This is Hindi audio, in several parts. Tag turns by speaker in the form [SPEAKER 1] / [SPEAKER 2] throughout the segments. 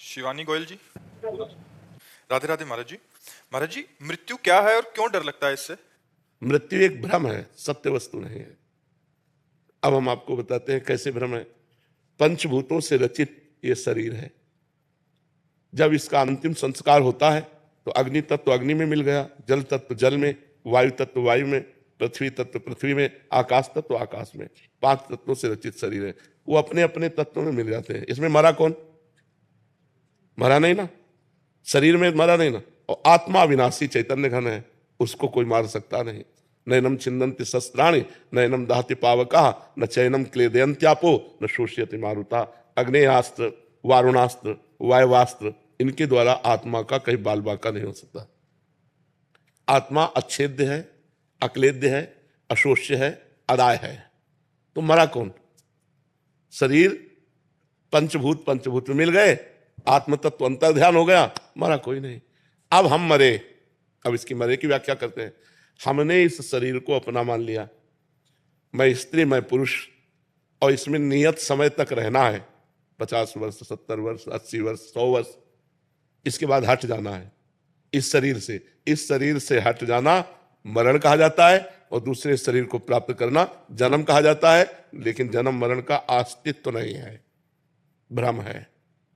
[SPEAKER 1] शिवानी गोयल जी। राधे राधे महाराज जी। महाराज जी, मृत्यु क्या है और क्यों डर लगता है इससे?
[SPEAKER 2] मृत्यु एक भ्रम है, सत्य वस्तु नहीं है। अब हम आपको बताते हैं कैसे भ्रम है। पंचभूतों से रचित ये शरीर है। जब इसका अंतिम संस्कार होता है तो अग्नि तत्व अग्नि में मिल गया, जल तत्व जल में, वायु तत्व वायु में, पृथ्वी तत्व पृथ्वी में, आकाश तत्व आकाश में। 5 तत्वों से रचित शरीर है। वो अपने अपने तत्वों में मिल जाते हैं। इसमें मरा कौन? मरा नहीं ना, शरीर में मरा नहीं ना। और आत्मा अविनाशी चैतन्य घन है, उसको कोई मार सकता नहीं। नैनम छिन्दन्ति शस्त्राणि नैनम दहति पावका न चैनम क्लेदयन्त्यापो न शोष्यति मारुता। अग्नेयास्त्र, वारुणास्त्र, वायवास्त्र, इनके द्वारा आत्मा का कहीं बाल बाका नहीं हो सकता। आत्मा अच्छेद्य है, अक्लेद्य है, अशोष्य है, अदाय है। तो मरा कौन? शरीर पंचभूत में मिल गए, आत्म तत्व अंतर ध्यान हो गया, मरा कोई नहीं। अब हम मरे। अब इसकी मरे की व्याख्या करते हैं। हमने इस शरीर को अपना मान लिया, मैं स्त्री मैं पुरुष, और इसमें नियत समय तक रहना है, 50 वर्ष 70 वर्ष 80 वर्ष 100 वर्ष। इसके बाद हट जाना है इस शरीर से। इस शरीर से हट जाना मरण कहा जाता है, और दूसरे शरीर को प्राप्त करना जन्म कहा जाता है। लेकिन जन्म मरण का अस्तित्व नहीं है, भ्रम है।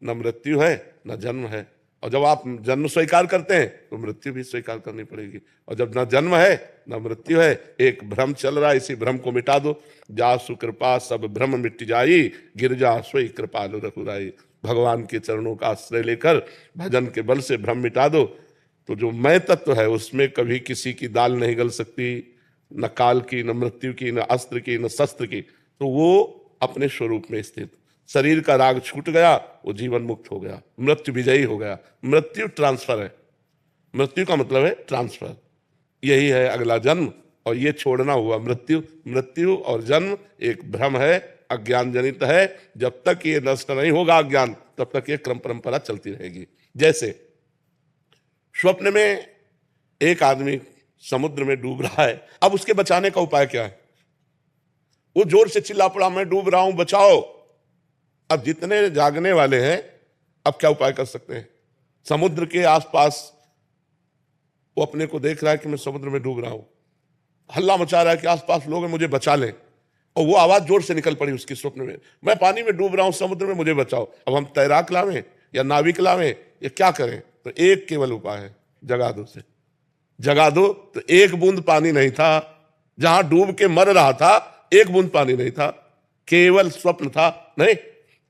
[SPEAKER 2] न मृत्यु है न जन्म है। और जब आप जन्म स्वीकार करते हैं तो मृत्यु भी स्वीकार करनी पड़ेगी। और जब न जन्म है न मृत्यु है, एक भ्रम चल रहा है, इसी भ्रम को मिटा दो। जासु कृपा सब भ्रम मिट जाई, गिरजा सोई कृपालु रघुराई। भगवान के चरणों का आश्रय लेकर भजन के बल से भ्रम मिटा दो, तो जो मैं तत्व है उसमें कभी किसी की दाल नहीं गल सकती, न काल की, न मृत्यु की, न अस्त्र की, न शस्त्र की। तो वो अपने स्वरूप में स्थित। शरीर का राग छूट गया, वो जीवन मुक्त हो गया, मृत्यु विजयी हो गया। मृत्यु ट्रांसफर है। मृत्यु का मतलब है ट्रांसफर। यही है अगला जन्म, और ये छोड़ना हुआ मृत्यु। मृत्यु और जन्म एक भ्रम है, अज्ञान जनित है। जब तक ये नष्ट नहीं होगा अज्ञान, तब तक ये क्रम परंपरा चलती रहेगी। जैसे स्वप्न में एक आदमी समुद्र में डूब रहा है, अब उसके बचाने का उपाय क्या है? वो जोर से चिल्ला पड़ा, मैं डूब रहा हूं, बचाओ। अब जितने जागने वाले हैं, अब क्या उपाय कर सकते हैं? समुद्र के आसपास वो अपने को देख रहा है कि मैं समुद्र में डूब रहा हूं, हल्ला मचा रहा है कि आसपास लोग हैं, मुझे बचा लें। और वो आवाज जोर से निकल पड़ी उसकी स्वप्न में, मैं पानी में डूब रहा हूं, समुद्र में, मुझे बचाओ। अब हम तैराक लावें या नाविक लावें या क्या करें? तो एक केवल उपाय है, जगा दो से। जगा दो तो एक बूंद पानी नहीं था, जहां डूब के मर रहा था एक बूंद पानी नहीं था, केवल स्वप्न था। नहीं,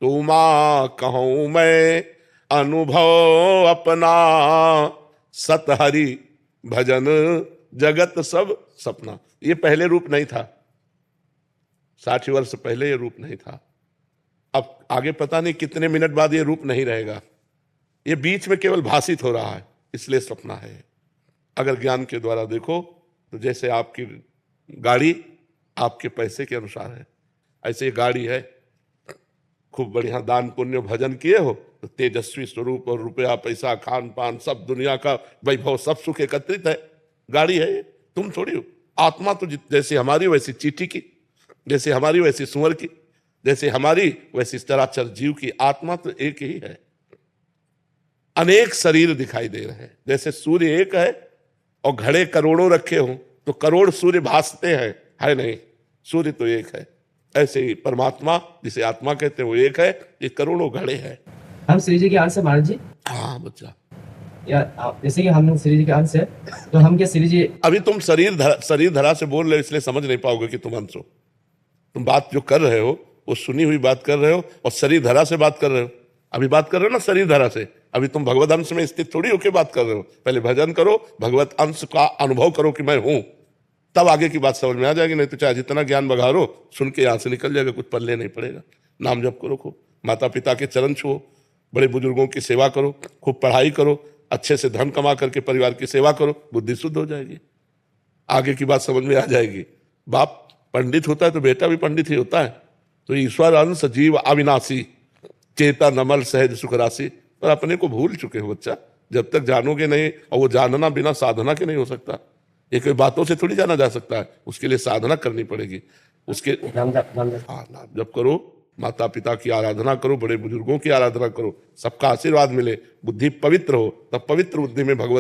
[SPEAKER 2] तुमा कहूं मैं अनुभव अपना, सत हरि भजन जगत सब सपना। ये पहले रूप नहीं था, 60 वर्ष पहले ये रूप नहीं था। अब आगे पता नहीं कितने मिनट बाद ये रूप नहीं रहेगा। ये बीच में केवल भाषित हो रहा है, इसलिए सपना है। अगर ज्ञान के द्वारा देखो तो जैसे आपकी गाड़ी आपके पैसे के अनुसार है, ऐसे ये गाड़ी है। खूब बढ़िया दान पुण्य भजन किए हो तो तेजस्वी स्वरूप और रुपया पैसा खान पान सब दुनिया का वैभव सब सुख एकत्रित है। गाड़ी है ये, तुम थोड़ी हो। आत्मा तो जैसे हमारी वैसी चींटी की, जैसे हमारी वैसी सुअर की, जैसे हमारी वैसी चराचर जीव की। आत्मा तो एक ही है। अनेक शरीर दिखाई दे रहे हैं। जैसे सूर्य एक है और घड़े करोड़ों रखे हो तो करोड़ सूर्य भासते हैं, है नहीं? सूर्य तो एक है। ऐसे ही परमात्मा जिसे आत्मा कहते हैं वो एक है, ये करोड़ों घड़े हैं।
[SPEAKER 3] हम श्री जी के अंश है महाराज जी।
[SPEAKER 2] हाँ बच्चा,
[SPEAKER 3] या जैसे कि हम श्री जी के अंश है, तो हम क्या श्री जी?
[SPEAKER 2] अभी तुम शरीर धरा से बोल रहे हो, इसलिए समझ नहीं पाओगे कि तुम अंश हो। तुम बात जो कर रहे हो वो सुनी हुई बात कर रहे हो, और शरीर धरा से बात कर रहे हो। अभी बात कर रहे हो ना शरीर धरा से, अभी तुम भगवत अंश में स्थित थोड़ी होकर बात कर रहे हो। पहले भजन करो, भगवत अंश का अनुभव करो कि मैं हूं, तब आगे की बात समझ में आ जाएगी। नहीं तो चाहे जितना ज्ञान बघारो, सुन के यहां से निकल जाएगा, कुछ पल्ले नहीं पड़ेगा। नाम जप करो, खूब माता पिता के चरण छुओ, बड़े बुजुर्गों की सेवा करो, खूब पढ़ाई करो, अच्छे से धन कमा करके परिवार की सेवा करो, बुद्धि शुद्ध हो जाएगी, आगे की बात समझ में आ जाएगी। बाप पंडित होता है तो बेटा भी पंडित ही होता है। तो ईश्वर अंश जीव अविनाशी, चेता नमल सहज सुख राशि। पर अपने को भूल चुके हो बच्चा। जब तक जानोगे नहीं, और वो जानना बिना साधना के नहीं हो सकता। ये कोई बातों से थोड़ी जाना जा सकता है, उसके लिए साधना करनी पड़ेगी। उसके
[SPEAKER 3] नाम जप
[SPEAKER 2] हाँ, नाम जप करो, माता पिता की आराधना करो, बड़े बुजुर्गों की आराधना करो, सबका आशीर्वाद मिले, बुद्धि पवित्र हो, तब पवित्र बुद्धि में भगवत